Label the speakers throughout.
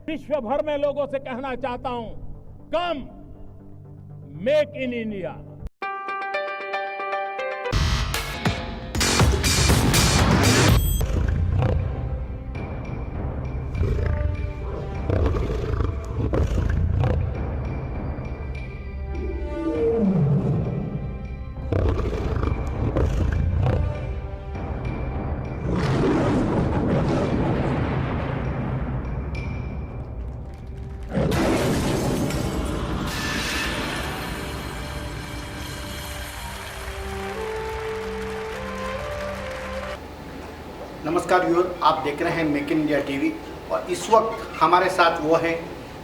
Speaker 1: विश्व भर में लोगों से कहना चाहता हूं, कम मेक इन इंडिया।
Speaker 2: नमस्कार व्यूअर, आप देख रहे हैं मेक इन इंडिया टीवी। और इस वक्त हमारे साथ वो है,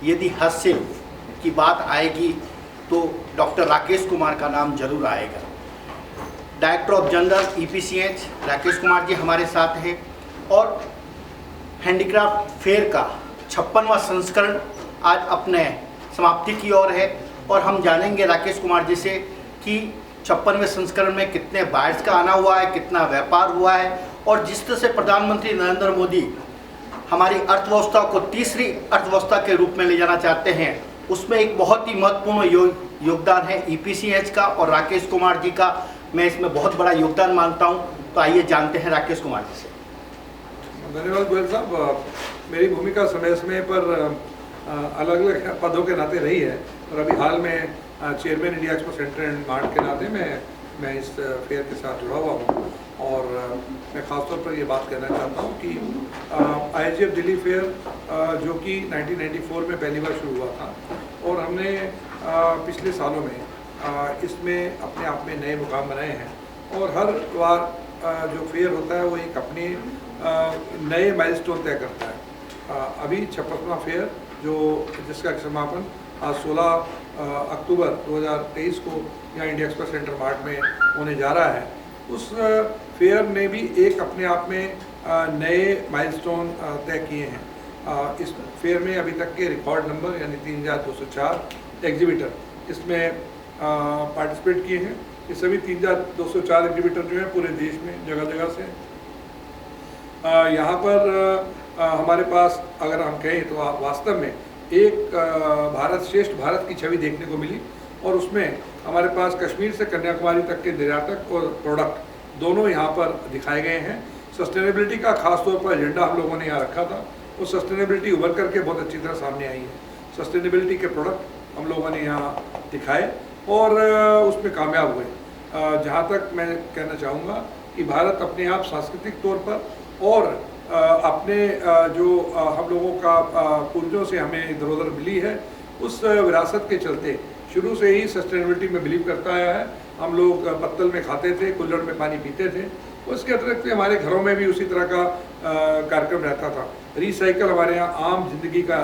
Speaker 2: यदि हास्य की बात आएगी तो डॉक्टर राकेश कुमार का नाम जरूर आएगा। Director of general EPCH Rakesh Kumar ji हमारे साथ हैं। और हैंडीक्राफ्ट फेयर का 56वां संस्करण आज अपने समाप्ति की ओर है। और हम जानेंगे राकेश कुमार जी से कि 56वें संस्करण में कितने बायर्स का आना हुआ है, कितना व्यापार हुआ है, और जिस तरह से प्रधानमंत्री नरेंद्र मोदी हमारी अर्थव्यवस्था को तीसरी अर्थव्यवस्था के रूप में ले जाना चाहते हैं, उसमें एक बहुत ही महत्वपूर्ण योगदान है ईपीसीएच का और राकेश कुमार जी का। मैं इसमें बहुत बड़ा योगदान मानता हूं। तो आइए जानते हैं राकेश कुमार जी से।
Speaker 3: धन्यवाद गोयल साहब। मेरी भूमिका समय समय पर अलग अलग पदों के नाते रही है, और अभी हाल में chairman India expo centre and mart के नाते मैं इस फेयर के साथ जुड़ा हुआ हूँ। और मैं ख़ासतौर पर ये बात कहना चाहता हूँ कि IGF दिल्ली फेयर जो कि 1994 में पहली बार शुरू हुआ था, और हमने पिछले सालों में इसमें अपने आप में नए मुकाम बनाए हैं। और हर बार जो फेयर होता है वो एक अपने नए माइलस्टोन तय करता है। अभी 56वां फेयर जिसका समापन आज 16 अक्टूबर 2023 को यहाँ इंडिया एक्सपो सेंटर मार्ट में होने जा रहा है, उस फेयर ने भी एक अपने आप में नए माइलस्टोन तय किए हैं। इस फेयर में अभी तक के रिकॉर्ड नंबर यानी 3204 एग्जीबिटर इसमें पार्टिसिपेट किए हैं। ये सभी 3204 एग्जीबिटर जो हैं पूरे देश में जगह जगह से यहाँ पर हमारे पास अगर हम कहें तो वास्तव में एक भारत श्रेष्ठ भारत की छवि देखने को मिली। और उसमें हमारे पास कश्मीर से कन्याकुमारी तक के निर्यातक और प्रोडक्ट दोनों यहाँ पर दिखाए गए हैं। सस्टेनेबिलिटी का खास तौर पर एजेंडा हम लोगों ने यहाँ रखा था, वो सस्टेनेबिलिटी उभर करके बहुत अच्छी तरह सामने आई है। सस्टेनेबिलिटी के प्रोडक्ट हम लोगों ने यहाँ दिखाए और उसमें कामयाब हुए। जहाँ तक मैं कहना चाहूँगा कि भारत अपने आप सांस्कृतिक तौर पर और अपने जो हम लोगों का पूर्वजों से हमें धरोहर मिली है, उस विरासत के चलते शुरू से ही सस्टेनेबिलिटी में बिलीव करता आया है। हम लोग पत्तल में खाते थे, कुल्हड़ में पानी पीते थे। उसके अतिरिक्त हमारे घरों में भी उसी तरह का कार्यक्रम रहता था। रिसाइकल हमारे यहाँ आम जिंदगी का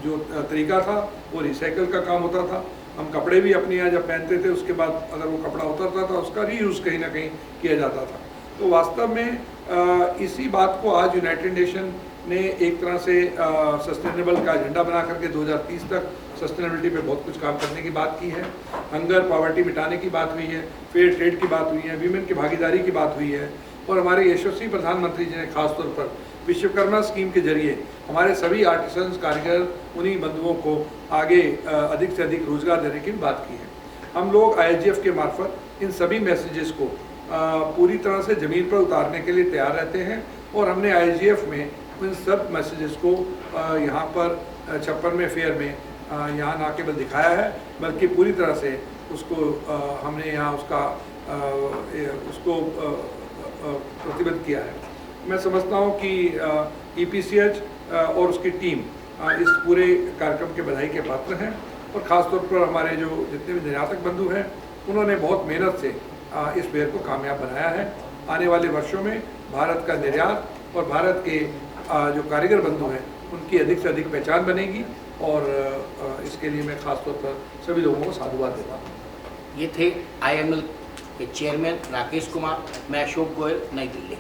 Speaker 3: जो तरीका था वो रिसाइकल का काम होता था। हम कपड़े भी अपने यहाँ जब पहनते थे उसके बाद अगर वो कपड़ा उतरता था उसका रीयूज़ कहीं ना कहीं किया जाता था। तो वास्तव में इसी बात को आज यूनाइटेड नेशन ने एक तरह से सस्टेनेबल का एजेंडा बना करके 2030 तक सस्टेनेबिलिटी पे बहुत कुछ काम करने की बात की है। हंगर पॉवर्टी मिटाने की बात हुई है, फेयर ट्रेड की बात हुई है, वीमेन की भागीदारी की बात हुई है। और हमारे यशस्वी प्रधानमंत्री जी ने खासतौर पर विश्वकर्मा स्कीम के जरिए हमारे सभी आर्टिसंस कारीगर उन्हीं बंधुओं को आगे अधिक से अधिक रोजगार देने की बात की है। हम लोग IGF के मार्फत इन सभी मैसेजेस को पूरी तरह से ज़मीन पर उतारने के लिए तैयार रहते हैं। और हमने IGF में इन सब मैसेजेस को यहाँ पर 56वें फेयर में यहाँ ना केवल दिखाया है बल्कि पूरी तरह से उसको हमने यहाँ उसको प्रतिबद्ध किया है। मैं समझता हूँ कि EPCH और उसकी टीम इस पूरे कार्यक्रम के बधाई के पात्र हैं। और ख़ासतौर पर हमारे जो जितने भी निर्यातक बंधु हैं उन्होंने बहुत मेहनत से इस फेयर को कामयाब बनाया है। आने वाले वर्षों में भारत का निर्यात और भारत के जो कारीगर बंधु हैं उनकी अधिक से अधिक पहचान बनेगी। और इसके लिए मैं खासतौर पर सभी लोगों को साधुवाद देता हूँ।
Speaker 2: ये थे IML के चेयरमैन राकेश कुमार। मैं अशोक गोयल, नई दिल्ली।